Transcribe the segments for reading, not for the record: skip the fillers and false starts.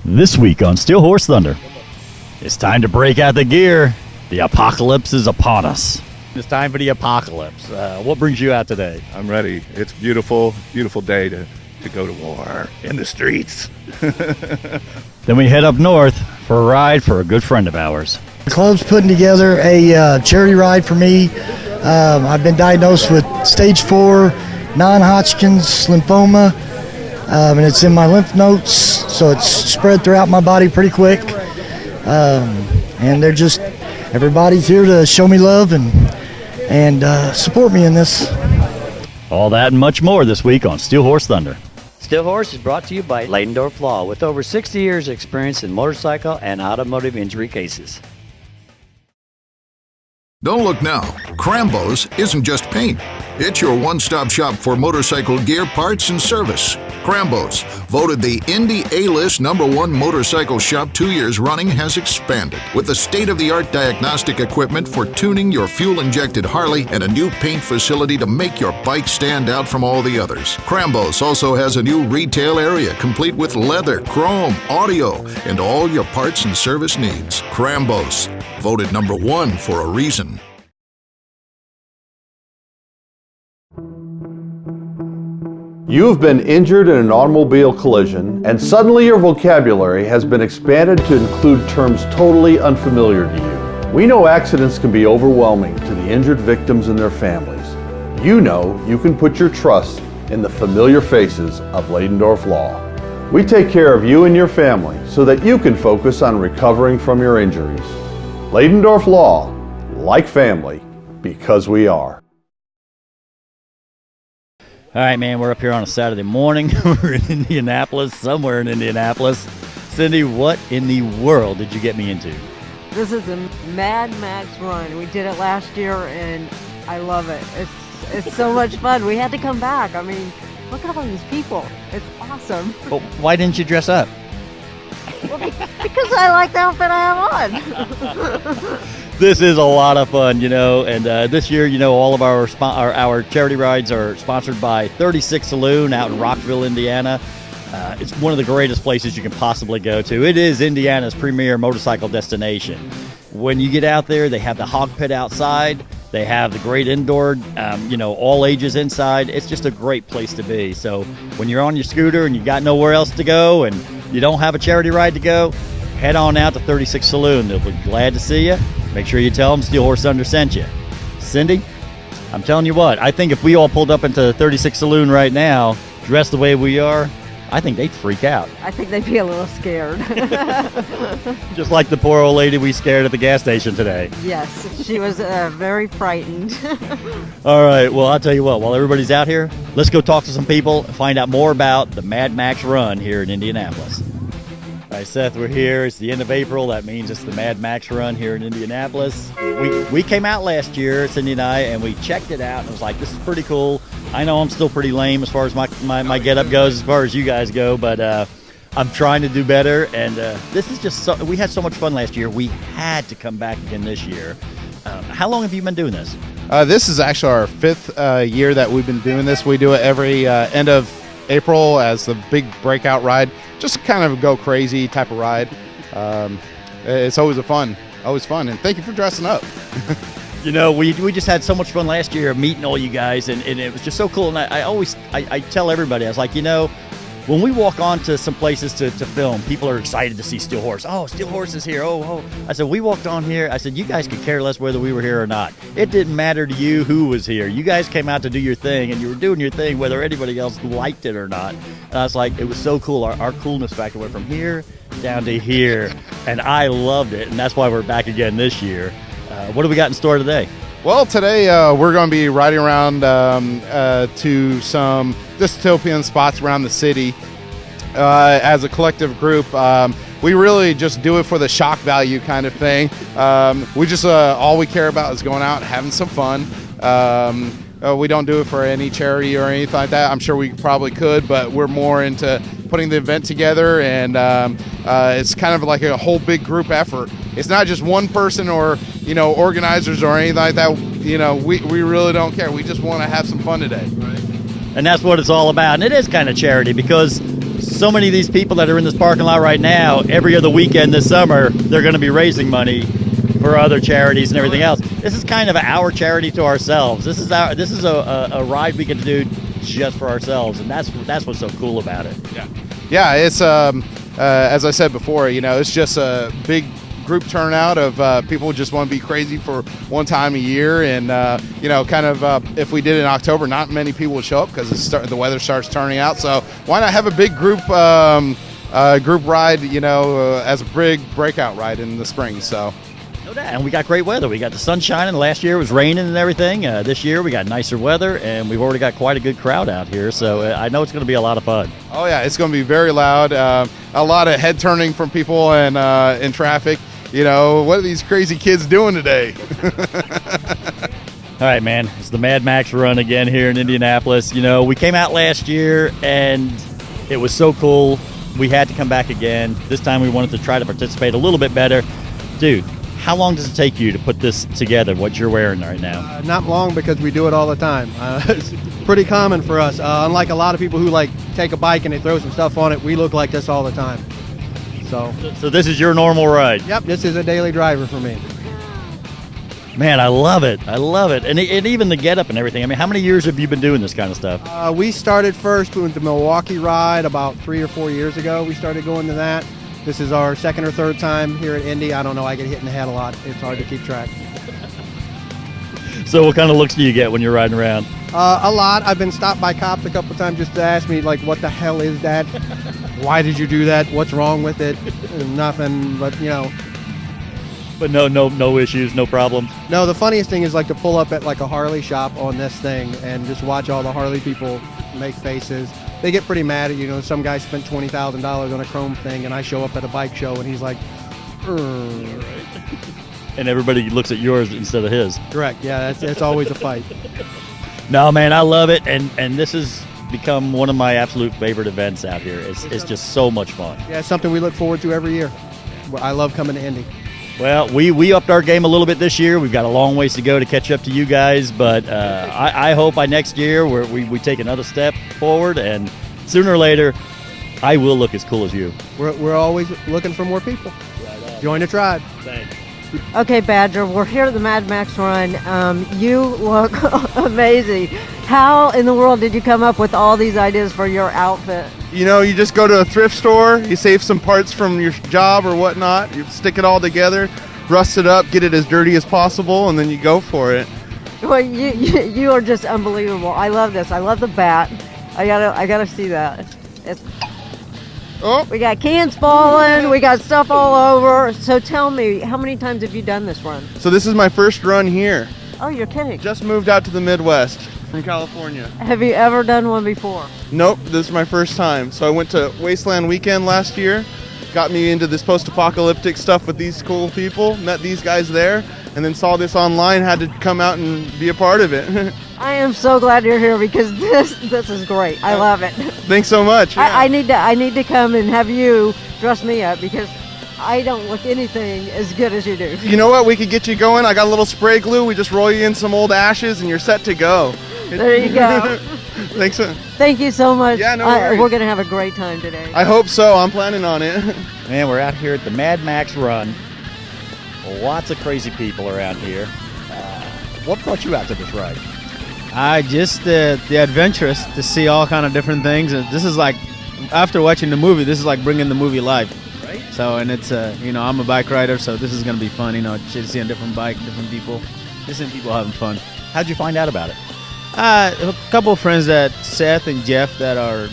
This week on Steel Horse Thunder, it's time to break out the gear. The apocalypse is upon us. It's time for the apocalypse. What brings you out today? I'm ready. It's beautiful, beautiful day to go to war in the streets. Then we head up north for a ride for a good friend of ours. The club's putting together a charity ride for me. I've been diagnosed with stage 4 non-Hodgkin's lymphoma, and it's in my lymph nodes, so it's spread throughout my body pretty quick. And everybody's here to show me love and support me in this. All that and much more this week on Steel Horse Thunder. Steel Horse is brought to you by Leidendorf Law, with over 60 years' experience in motorcycle and automotive injury cases. Don't look now. Crambo's isn't just paint. It's your one-stop shop for motorcycle gear, parts, and service. Crambo's, voted the Indy A-List #1 motorcycle shop 2 years running, has expanded with the state-of-the-art diagnostic equipment for tuning your fuel-injected Harley and a new paint facility to make your bike stand out from all the others. Crambo's also has a new retail area complete with leather, chrome, audio, and all your parts and service needs. Crambo's, voted #1 for a reason. You have been injured in an automobile collision, and suddenly your vocabulary has been expanded to include terms totally unfamiliar to you. We know accidents can be overwhelming to the injured victims and their families. You know you can put your trust in the familiar faces of Leidendorf Law. We take care of you and your family so that you can focus on recovering from your injuries. Leidendorf Law, like family, because we are. All right, man, we're up here on a Saturday morning. We're in Indianapolis, somewhere in Indianapolis. Cindy, what in the world did you get me into? This is a Mad Max run. We did it last year, and I love it. It's so much fun. We had to come back. I mean, look at all these people. It's awesome. Well, why didn't you dress up? Because I like the outfit I have on. This is a lot of fun, and this year, all of our charity rides are sponsored by 36 Saloon out in Rockville, Indiana. It's one of the greatest places you can possibly go to. It is Indiana's premier motorcycle destination. When you get out there, they have the hog pit outside. They have the great indoor, all ages inside. It's just a great place to be. So when you're on your scooter and you got nowhere else to go and you don't have a charity ride to go, head on out to 36 Saloon. They'll be glad to see you. Make sure you tell them Steel Horse Thunder sent you. Cindy, I'm telling you what, I think if we all pulled up into 36 Saloon right now, dressed the way we are, I think they'd freak out. I think they'd be a little scared. Just like the poor old lady we scared at the gas station today. Yes, she was very frightened. All right, well, I'll tell you what, while everybody's out here, let's go talk to some people and find out more about the Mad Max run here in Indianapolis. All right, Seth, we're here. It's the end of April. That means it's the Mad Max run here in Indianapolis. We came out last year, Cindy and I, and we checked it out and was like, this is pretty cool. I know I'm still pretty lame as far as my get-up goes, as far as you guys go, but I'm trying to do better. And this is just we had so much fun last year. We had to come back again this year. How long have you been doing this? This is actually our 5th year that we've been doing this. We do it every end of April as the big breakout ride. Just kind of go crazy type of ride. It's always fun, and thank you for dressing up. We just had so much fun last year meeting all you guys, and it was just so cool. And I tell everybody, I was like, when we walk on to some places to film, people are excited to see Steel Horse. Oh, Steel Horse is here. Oh. I said, we walked on here. I said, you guys could care less whether we were here or not. It didn't matter to you who was here. You guys came out to do your thing, and you were doing your thing whether anybody else liked it or not. And I was like, it was so cool. Our coolness factor went from here down to here, and I loved it. And that's why we're back again this year. What do we got in store today? Well, today we're going to be riding around to some dystopian spots around the city as a collective group. We really just do it for the shock value kind of thing. We just all we care about is going out and having some fun. We don't do it for any charity or anything like that. I'm sure we probably could, but we're more into putting the event together, and it's kind of like a whole big group effort. It's not just one person or organizers or anything like that. We really don't care. We just want to have some fun today. And that's what it's all about. And it is kind of charity because so many of these people that are in this parking lot right now, every other weekend this summer, they're going to be raising money for other charities and everything else. This is kind of our charity to ourselves. This is a ride we get to do just for ourselves, and that's what's so cool about it. Yeah, it's as I said before, it's just a big group turnout of people who just want to be crazy for one time a year, and if we did it in October, not many people would show up because the weather starts turning out. So why not have a big group ride, as a big breakout ride in the spring? So. And we got great weather. We got the sun shining. Last year it was raining and everything. This year we got nicer weather, and we've already got quite a good crowd out here. So I know it's going to be a lot of fun. Oh yeah, it's going to be very loud. A lot of head turning from people and in traffic. What are these crazy kids doing today? All right, man. It's the Mad Max run again here in Indianapolis. We came out last year, and it was so cool. We had to come back again. This time we wanted to try to participate a little bit better. Dude, how long does it take you to put this together, what you're wearing right now? Not long, because we do it all the time. It's pretty common for us. Unlike a lot of people who take a bike and they throw some stuff on it, we look like this all the time. So this is your normal ride? Yep, this is a daily driver for me. Man, I love it. I love it. And even the getup and everything. I mean, how many years have you been doing this kind of stuff? We started first with the Milwaukee ride about 3 or 4 years ago. We started going to that. This is our second or third time here at Indy. I don't know. I get hit in the head a lot. It's hard to keep track. So what kind of looks do you get when you're riding around? A lot. I've been stopped by cops a couple times just to ask me, what the hell is that? Why did you do that? What's wrong with it? Nothing, but, But no issues, no problems? No, the funniest thing is, to pull up at, a Harley shop on this thing and just watch all the Harley people make faces. They get pretty mad at you. Some guy spent $20,000 on a chrome thing, and I show up at a bike show, and he's like, And everybody looks at yours instead of his. Correct. Yeah, it's always a fight. No, man, I love it, and this has become one of my absolute favorite events out here. It's just so much fun. Yeah, it's something we look forward to every year. I love coming to Indy. Well, we upped our game a little bit this year. We've got a long ways to go to catch up to you guys, but I hope by next year we take another step forward, and sooner or later, I will look as cool as you. We're always looking for more people. Join the tribe. Thanks. Okay, Badger, we're here at the Mad Max Run. You look amazing. How in the world did you come up with all these ideas for your outfit? You just go to a thrift store, you save some parts from your job or whatnot, you stick it all together, rust it up, get it as dirty as possible, and then you go for it. Well, you are just unbelievable. I love this. I love the bat. I gotta see that. We got cans falling. We got stuff all over. So tell me, how many times have you done this run? So this is my first run here. Oh, you're kidding. Just moved out to the Midwest from California. Have you ever done one before? Nope, this is my first time. So I went to Wasteland Weekend last year, got me into this post-apocalyptic stuff with these cool people, met these guys there, and then saw this online, had to come out and be a part of it. I am so glad you're here because this is great. I love it. Thanks so much. Yeah. I need to come and have you dress me up because I don't look anything as good as you do. You know what? We could get you going. I got a little spray glue. We just roll you in some old ashes and you're set to go. There you go. Thanks. Thank you so much. Yeah, no worries. We're going to have a great time today. I hope so. I'm planning on it. Man, we're out here at the Mad Max Run. Lots of crazy people around here. What brought you out to this ride? Just the adventurous, to see all kind of different things. And this is like, after watching the movie, this is like bringing the movie live. Right. So, and it's, I'm a bike rider, so this is going to be fun, seeing different bike, different people, different people having fun. How'd you find out about it? A couple of friends, Seth and Jeff, that are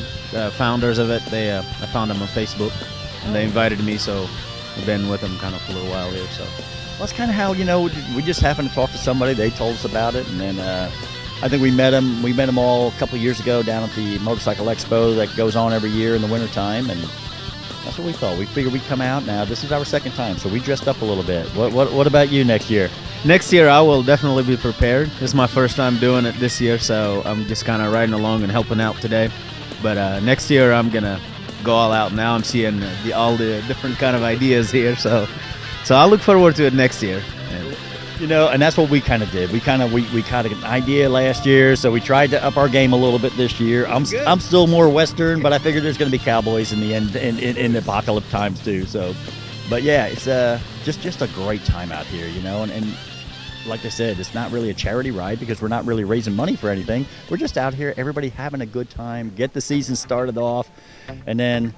founders of it. I found them on Facebook, and they invited me, so I've been with them kind of for a little while here. So that's kind of how, we just happened to talk to somebody. They told us about it, and then I think we met them. We met them all a couple of years ago down at the Motorcycle Expo that goes on every year in the wintertime, and that's what we thought. We figured we'd come out. Now this is our second time, so we dressed up a little bit. What about you next year? Next year, I will definitely be prepared. This is my first time doing it this year, so I'm just kind of riding along and helping out today. But next year, I'm gonna go all out. Now I'm seeing all the different kind of ideas here, so I look forward to it next year. And You know, and that's what we kind of did. We kind of got an idea last year, so we tried to up our game a little bit this year. I'm still more Western, but I figured there's going to be cowboys in the end in the apocalypse times too. So, but yeah, it's just a great time out here, you know. And like I said, it's not really a charity ride because we're not really raising money for anything. We're just out here, everybody having a good time, get the season started off, and then,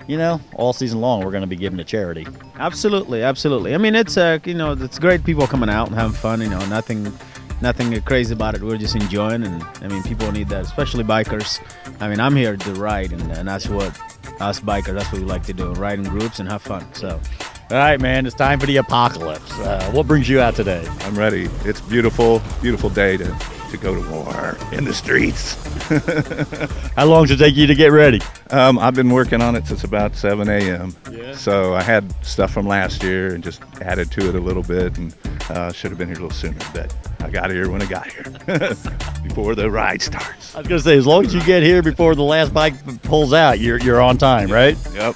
you know, all season long we're going to be giving to charity. Absolutely. I mean, it's you know, it's great people coming out and having fun. You know, nothing crazy about it. We're just enjoying, and I mean, people need that, especially bikers. I mean, I'm here to ride, and that's what us bikers, that's what we like to do, ride in groups and have fun. So. All right, man, it's time for the apocalypse. What brings you out today? I'm ready. It's beautiful day to go to war in the streets. How long does it take you to get ready? I've been working on it since about 7 a.m. Yeah. So I had stuff from last year and just added to it a little bit, and should have been here a little sooner, but I got here when I got here, before the ride starts. I was going to say, as long as you get here before the last bike pulls out, you're on time, right? Yep.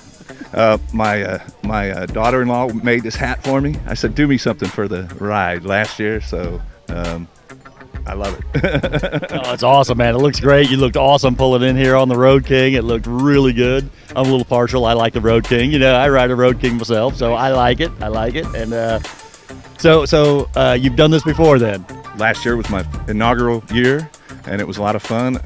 My daughter-in-law made this hat for me. I said, do me something for the ride last year, so I love it. Oh, it's awesome, man. It looks great. You looked awesome pulling in here on the Road King. It looked really good. I'm a little partial. I like the Road King. You know, I ride a Road King myself, so I like it. And so you've done this before then? Last year was my inaugural year, and it was a lot of fun.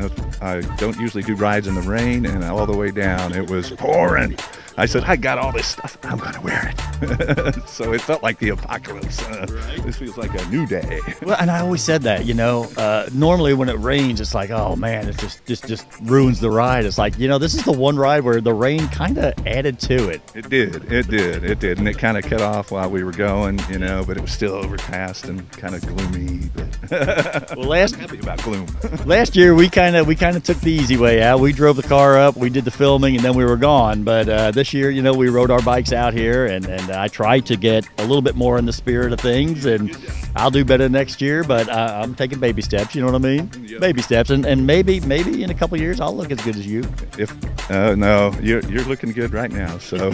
I don't usually do rides in the rain, and all the way down it was pouring. I said, I got all this stuff, I'm going to wear it. So it felt like the apocalypse. This feels like a new day. Well, and I always said that, you know, normally when it rains, it's like, oh man, it just ruins the ride. It's like, you know, this is the one ride where the rain kind of added to it. It did. And it kind of cut off while we were going, you know, but it was still overcast and kind of gloomy. But well, happy about gloom. Last year, we kind of took the easy way out. We drove the car up, we did the filming, and then we were gone. But this year, you know, we rode our bikes out here, and I tried to get a little bit more in the spirit of things, and I'll do better next year, but I'm taking baby steps, you know what I mean? Yep. Baby steps, and maybe in a couple of years I'll look as good as you. No, you're looking good right now, so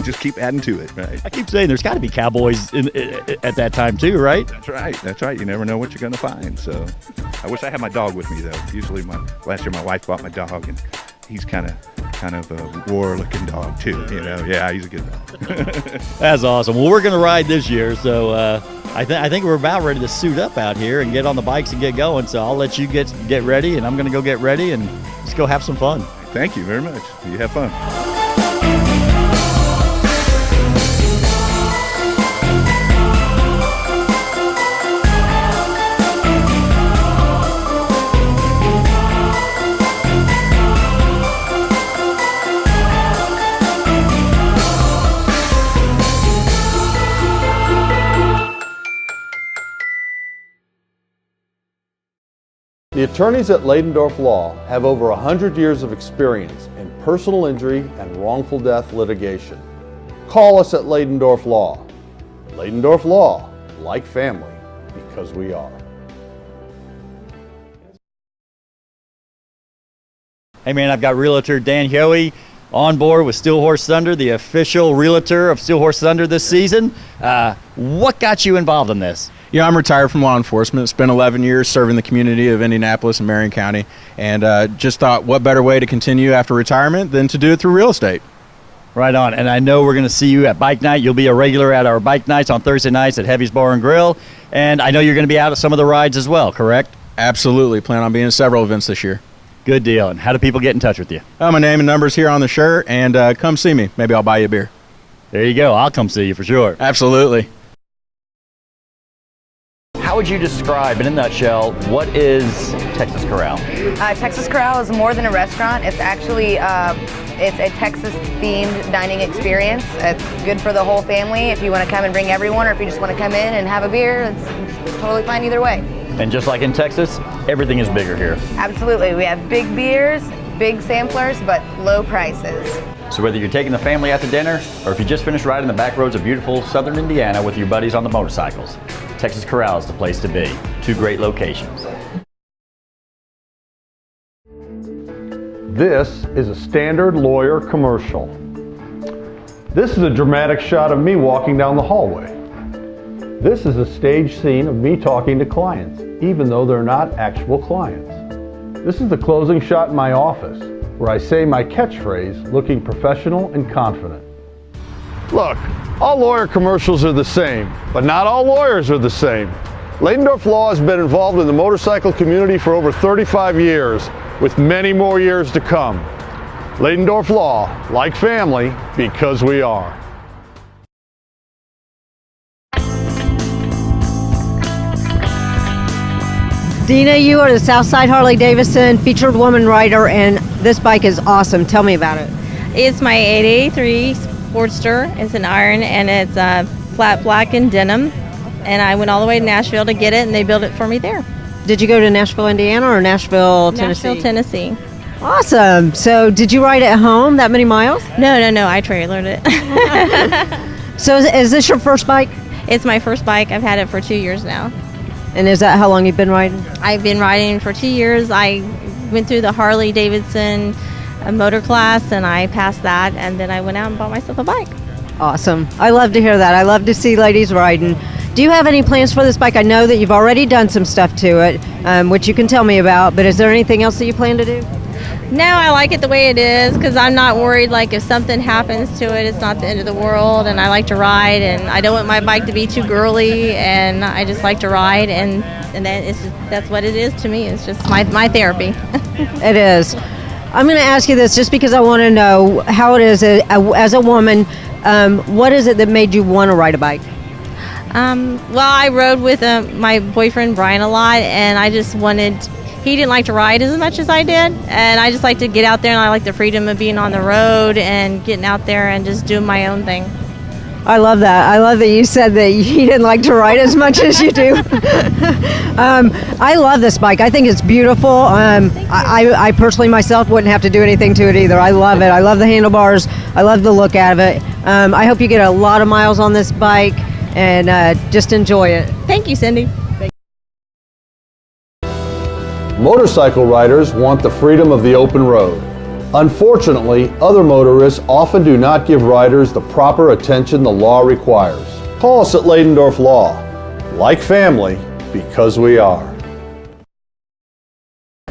just keep adding to it, right? I keep saying there's got to be cowboys at that time too, right? That's right. You never know what you're going to find, so I wish I had my dog with me, though. Usually last year my wife bought my dog, and he's kind of a war-looking dog too, you know. Yeah, he's a good dog. That's awesome. Well, we're going to ride this year, so I think we're about ready to suit up out here and get on the bikes and get going. So I'll let you get ready, and I'm going to go get ready and just go have some fun. Thank you very much. You have fun. The attorneys at Leidendorf Law have over 100 years of experience in personal injury and wrongful death litigation. Call us at Leidendorf Law. Leidendorf Law, like family, because we are. Hey man, I've got Realtor Dan Hoey on board with Steel Horse Thunder, the official realtor of Steel Horse Thunder this season. What got you involved in this? Yeah, I'm retired from law enforcement. Spent 11 years serving the community of Indianapolis and Marion County, and just thought what better way to continue after retirement than to do it through real estate. Right on. And I know we're going to see you at Bike Night. You'll be a regular at our Bike Nights on Thursday nights at Heavy's Bar and Grill, and I know you're going to be out at some of the rides as well, correct? Absolutely. Plan on being at several events this year. Good deal. And how do people get in touch with you? My name and number's here on the shirt, and come see me. Maybe I'll buy you a beer. There you go. I'll come see you for sure. Absolutely. How would you describe, in a nutshell, what is Texas Corral? Texas Corral is more than a restaurant. It's actually it's a Texas-themed dining experience. It's good for the whole family if you want to come and bring everyone, or if you just want to come in and have a beer. It's totally fine either way. And just like in Texas, everything is bigger here. Absolutely. We have big beers, big samplers, but low prices. So whether you're taking the family out to dinner, or if you just finished riding the back roads of beautiful southern Indiana with your buddies on the motorcycles, Texas Corral is the place to be. Two great locations. This is a standard lawyer commercial. This is a dramatic shot of me walking down the hallway. This is a stage scene of me talking to clients, even though they're not actual clients. This is the closing shot in my office, where I say my catchphrase looking professional and confident. Look, all lawyer commercials are the same, but not all lawyers are the same. Leidendorf Law has been involved in the motorcycle community for over 35 years, with many more years to come. Leidendorf Law, like family, because we are. Dina, you are the Southside Harley-Davidson featured woman rider, and this bike is awesome. Tell me about it. It's my 883 Sportster. It's an iron, and it's flat black and denim. And I went all the way to Nashville to get it, and they built it for me there. Did you go to Nashville, Indiana, or Nashville, Tennessee? Nashville, Tennessee. Awesome. So did you ride it at home that many miles? No. I trailered it. So is this your first bike? It's my first bike. I've had it for 2 years now. And is that how long you've been riding? I've been riding for 2 years. I went through the Harley-Davidson motor class, and I passed that, and then I went out and bought myself a bike. Awesome. I love to hear that. I love to see ladies riding. Do you have any plans for this bike? I know that you've already done some stuff to it, which you can tell me about, but is there anything else that you plan to do? No, I like it the way it is because I'm not worried, like, if something happens to it, it's not the end of the world, and I like to ride, and I don't want my bike to be too girly, and I just like to ride, and then it's just, that's what it is to me. It's just my therapy. It is. I'm going to ask you this just because I want to know how it is as a woman. What is it that made you want to ride a bike? Well, I rode with my boyfriend Brian a lot, and I just he didn't like to ride as much as I did, and I just like to get out there, and I like the freedom of being on the road and getting out there and just doing my own thing. I love that. I love that you said that you didn't like to ride as much as you do. I love this bike. I think it's beautiful. I personally myself wouldn't have to do anything to it either. I love it. I love the handlebars. I love the look of it. I hope you get a lot of miles on this bike and just enjoy it. Thank you, Cindy. Motorcycle riders want the freedom of the open road. Unfortunately, other motorists often do not give riders the proper attention the law requires. Call us at Leidendorf Law, like family, because we are.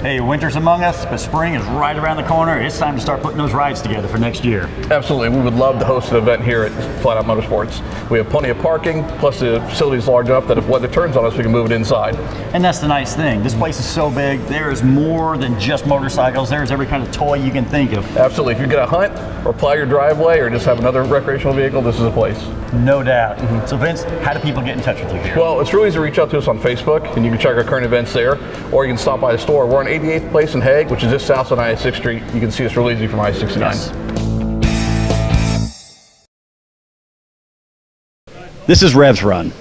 Hey, winter's among us, but spring is right around the corner. It's time to start putting those rides together for next year. Absolutely. We would love to host an event here at Flat Out Motorsports. We have plenty of parking, plus the facility is large enough that if weather turns on us, we can move it inside. And that's the nice thing. This place is so big, there is more than just motorcycles. There's every kind of toy you can think of. Absolutely. If you're going to hunt or plow your driveway or just have another recreational vehicle, this is a place. No doubt. So Vince, how do people get in touch with you here? Well, it's really easy to reach out to us on Facebook, and you can check our current events there, or you can stop by the store. We're on 88th Place in Hague, which is just south on I-6 Street. You can see us real easy from I-69. Yes. This is Revs Run.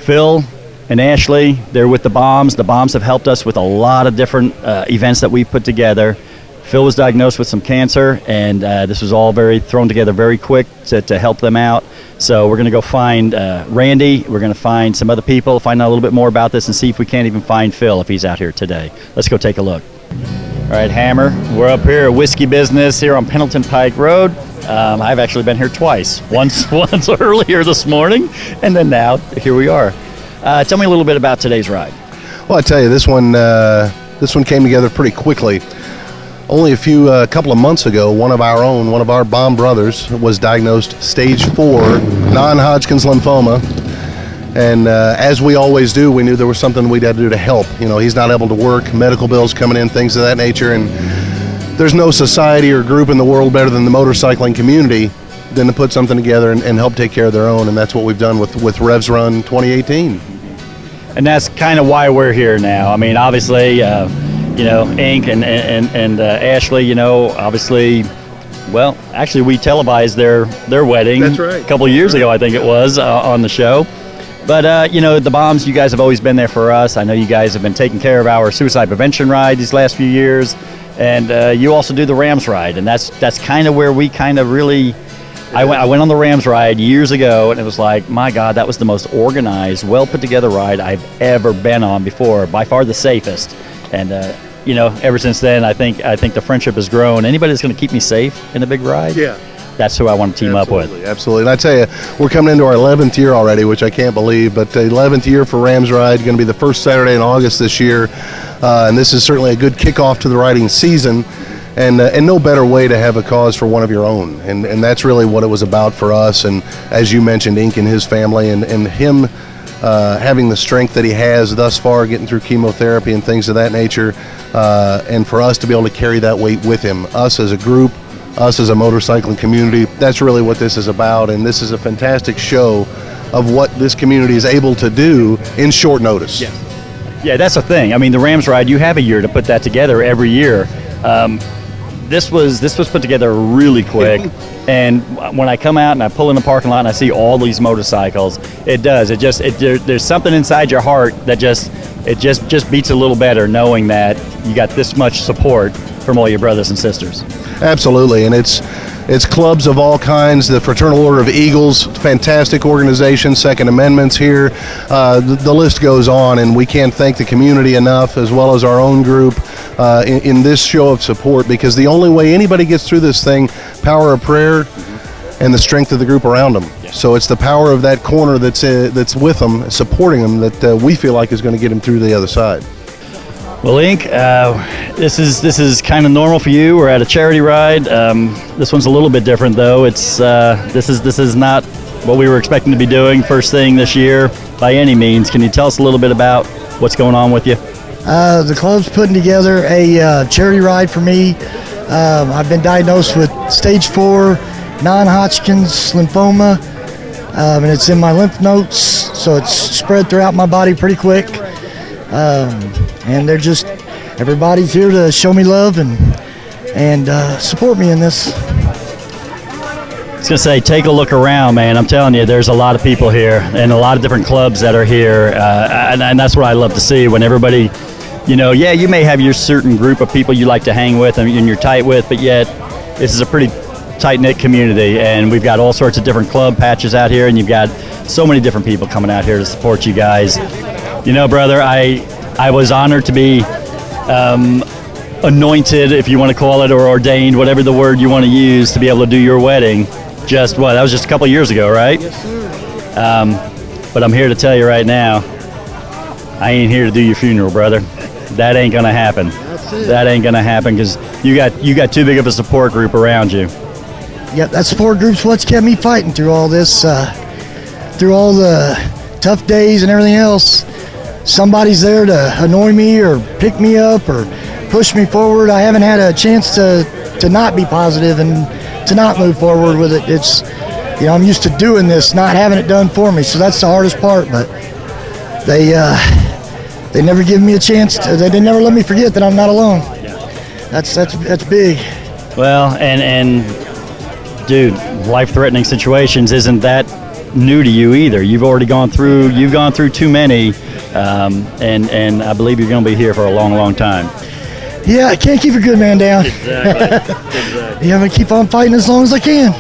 Phil and Ashley, they're with the Bombs. The Bombs have helped us with a lot of different events that we've put together. Phil was diagnosed with some cancer, and this was all thrown together very quick to help them out. So we're going to go find Randy. We're going to find some other people, find out a little bit more about this, and see if we can't even find Phil if he's out here today. Let's go take a look. All right, Hammer, we're up here at Whiskey Business here on Pendleton Pike Road. I've actually been here twice. Once earlier this morning, and then now here we are. Tell me a little bit about today's ride. Well, I tell you, this one came together pretty quickly. Only a couple of months ago, one of our Bomb brothers was diagnosed stage 4 non-Hodgkin's lymphoma. And as we always do, we knew there was something we'd had to do to help. You know, he's not able to work, medical bills coming in, things of that nature. And there's no society or group in the world better than the motorcycling community than to put something together and help take care of their own. And that's what we've done with Revs Run 2018. And that's kind of why we're here now. I mean, obviously, Inc. and Ashley, obviously, well, actually we televised their wedding. That's right. A couple of years ago, I think it was, on the show. But, the Bombs, you guys have always been there for us. I know you guys have been taking care of our suicide prevention ride these last few years. And you also do the Rams ride. And that's kind of where we kind of really... I went on the Rams ride years ago, and it was like, my God, that was the most organized, well-put-together ride I've ever been on before. By far the safest. And, ever since then, I think the friendship has grown. Anybody that's going to keep me safe in a big ride, that's who I want to team up with. Absolutely. And I tell you, we're coming into our 11th year already, which I can't believe, but 11th year for Rams Ride, going to be the first Saturday in August this year, and this is certainly a good kickoff to the riding season, and no better way to have a cause for one of your own, and that's really what it was about for us, and as you mentioned, Ink and his family, and him having the strength that he has thus far, getting through chemotherapy and things of that nature, and for us to be able to carry that weight with him, us as a group, us as a motorcycling community, that's really what this is about, and this is a fantastic show of what this community is able to do in short notice. Yeah, that's the thing. I mean, the Rams Ride, you have a year to put that together every year. This was put together really quick, and when I come out and I pull in the parking lot and I see all these motorcycles, there's something inside your heart that just beats a little better knowing that you got this much support from all your brothers and sisters. Absolutely, and it's clubs of all kinds. The Fraternal Order of Eagles, fantastic organization, Second Amendment's here. The list goes on, and we can't thank the community enough, as well as our own group, in this show of support, because the only way anybody gets through this thing, power of prayer and the strength of the group around them. So it's the power of that corner that's with them, supporting them, that we feel like is going to get them through the other side. Well, Ink, this is kind of normal for you. We're at a charity ride. This one's a little bit different, though. It's this is not what we were expecting to be doing first thing this year by any means. Can you tell us a little bit about what's going on with you? The club's putting together a charity ride for me. I've been diagnosed with stage 4 non-Hodgkin's lymphoma, and it's in my lymph nodes, so it's spread throughout my body pretty quick. And everybody's here to show me love and support me in this. I was going to say, take a look around, man. I'm telling you, there's a lot of people here and a lot of different clubs that are here. And that's what I love to see when everybody, you may have your certain group of people you like to hang with and you're tight with, but yet this is a pretty tight-knit community, and we've got all sorts of different club patches out here, and you've got so many different people coming out here to support you guys. Brother, I was honored to be anointed, if you want to call it, or ordained, whatever the word you want to use, to be able to do your wedding. That was just a couple years ago, right? Yes, sir. But I'm here to tell you right now, I ain't here to do your funeral, brother. That ain't gonna happen. That's it. That ain't gonna happen, because you got too big of a support group around you. Yep, that support group's what's kept me fighting through all this, through all the tough days and everything else. Somebody's there to annoy me or pick me up or push me forward. I haven't had a chance to not be positive and to not move forward with it. It's, I'm used to doing this, not having it done for me, so that's the hardest part. But they never give me a chance. They never let me forget that I'm not alone. That's big. Well, and dude, life-threatening situations isn't that new to you either. You've gone through too many, and I believe you're going to be here for a long, long time. Yeah, I can't keep a good man down. Exactly. Yeah, I'm going to keep on fighting as long as I can.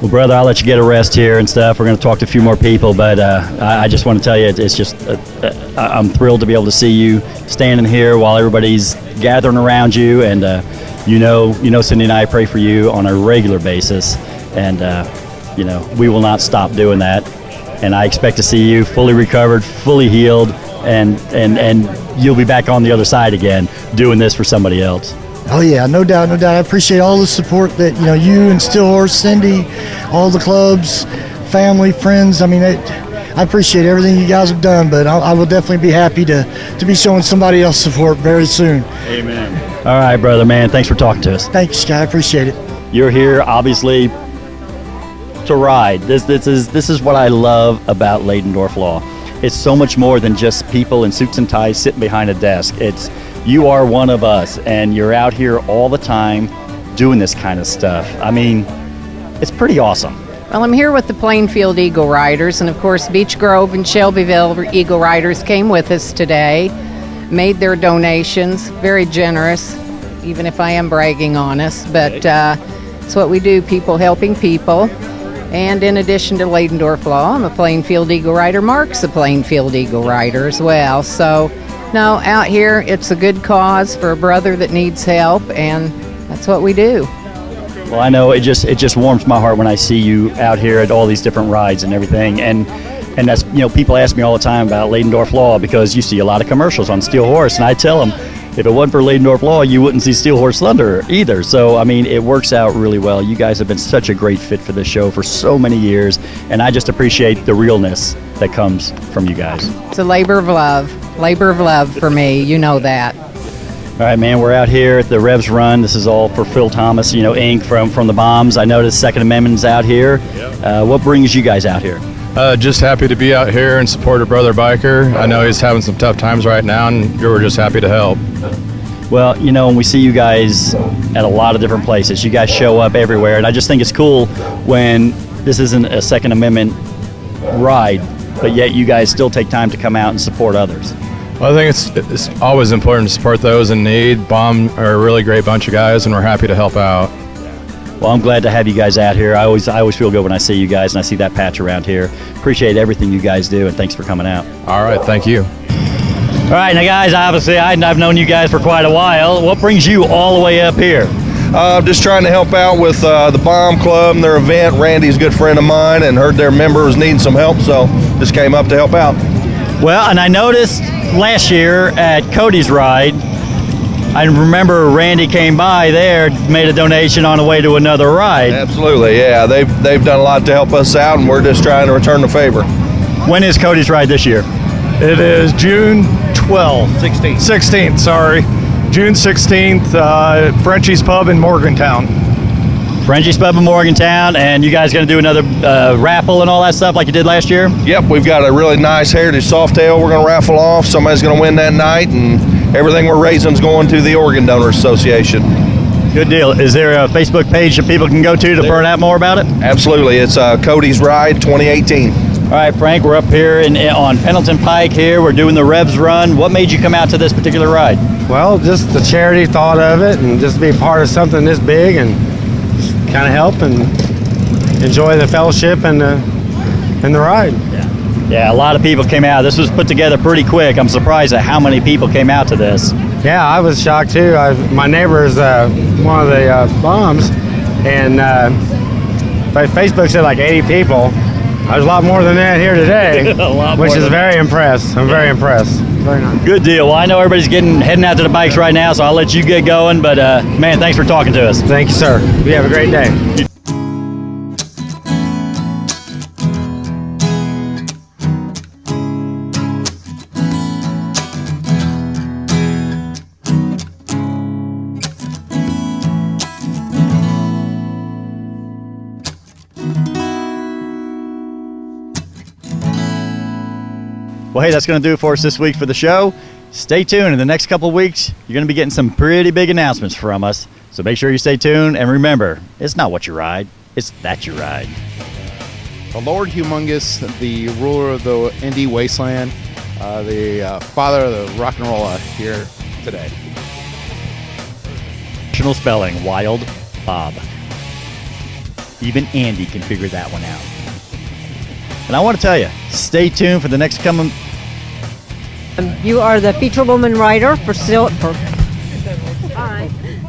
Well, brother, I'll let you get a rest here and stuff. We're going to talk to a few more people, but I just want to tell you, it's just, I'm thrilled to be able to see you standing here while everybody's gathering around you, and Cindy and I pray for you on a regular basis, and we will not stop doing that. And I expect to see you fully recovered, fully healed, and you'll be back on the other side again doing this for somebody else. Oh yeah, no doubt. I appreciate all the support that you and Stillhorse, Cindy, all the clubs, family, friends. I mean, I appreciate everything you guys have done, but I will definitely be happy to be showing somebody else support very soon. Amen. All right, brother, man. Thanks for talking to us. Thanks, Scott. I appreciate it. You're here, obviously, to ride. This is what I love about Leidendorf Law. It's so much more than just people in suits and ties sitting behind a desk. You are one of us, and you're out here all the time doing this kind of stuff. I mean, it's pretty awesome. Well, I'm here with the Plainfield Eagle Riders, and of course Beech Grove and Shelbyville Eagle Riders came with us today, made their donations, very generous, even if I am bragging on us, but it's what we do, people helping people. And in addition to Leidendorf Law, I'm a Plainfield Eagle Rider. Mark's a Plainfield Eagle Rider as well. So, no, out here, it's a good cause for a brother that needs help, and that's what we do. Well, I know it just warms my heart when I see you out here at all these different rides and everything. And that's, people ask me all the time about Leidendorf Law because you see a lot of commercials on Steel Horse, and I tell them, if it wasn't for Leidendorf Law, you wouldn't see Steel Horse Thunder either. So, it works out really well. You guys have been such a great fit for this show for so many years, and I just appreciate the realness that comes from you guys. It's a labor of love for me. You know that. All right, man, we're out here at the Revs Run. This is all for Phil Thomas, ink from the Bombs. I noticed Second Amendment's out here. What brings you guys out here? Just happy to be out here and support a brother biker. I know he's having some tough times right now, and we're just happy to help. Well, when we see you guys at a lot of different places, you guys show up everywhere, and I just think it's cool when this isn't a Second Amendment ride, but yet you guys still take time to come out and support others. Well, I think it's always important to support those in need. Bomb are a really great bunch of guys, and we're happy to help out. Well, I'm glad to have you guys out here. I always feel good when I see you guys and I see that patch around here. Appreciate everything you guys do, and thanks for coming out. All right, thank you. All right, now guys, obviously I've known you guys for quite a while. What brings you all the way up here? Just trying to help out with the Bomb Club and their event. Randy's a good friend of mine and heard their member was needing some help, so just came up to help out. Well, and I noticed last year at Cody's ride, I remember Randy came by there, made a donation on the way to another ride. Absolutely, yeah. They've done a lot to help us out, and we're just trying to return the favor. When is Cody's ride this year? It is June 12th. 16th, sorry. June 16th, Frenchie's Pub in Morgantown. Frenchie's Pub in Morgantown, and you guys going to do another raffle and all that stuff like you did last year? Yep, we've got a really nice Heritage Softail we're going to raffle off. Somebody's going to win that night, and everything we're raising is going to the Organ Donors Association. Good deal. Is there a Facebook page that people can go to find out more about it? Absolutely. It's Cody's Ride 2018. All right, Frank, we're up here on Pendleton Pike here. We're doing the Revs Run. What made you come out to this particular ride? Well, just the charity thought of it, and just be part of something this big and kind of help and enjoy the fellowship and the ride. Yeah, a lot of people came out. This was put together pretty quick. I'm surprised at how many people came out to this. Yeah, I was shocked too. My neighbor is one of the Bombs, and Facebook said like 80 people. There's a lot more than that here today, which is very impressed. I'm very impressed. Very nice. Good deal. Well, I know everybody's heading out to the bikes right now, so I'll let you get going. But man, thanks for talking to us. Thank you, sir. You have a great day. Well, hey, that's going to do it for us this week for the show. Stay tuned. In the next couple of weeks, you're going to be getting some pretty big announcements from us. So make sure you stay tuned. And remember, it's not what you ride, it's that you ride. The Lord Humongous, the ruler of the indie wasteland, the father of the rock and roll here today. Traditional spelling, Wild Bob. Even Andy can figure that one out. And I want to tell you, stay tuned for the next coming. You are the feature woman writer for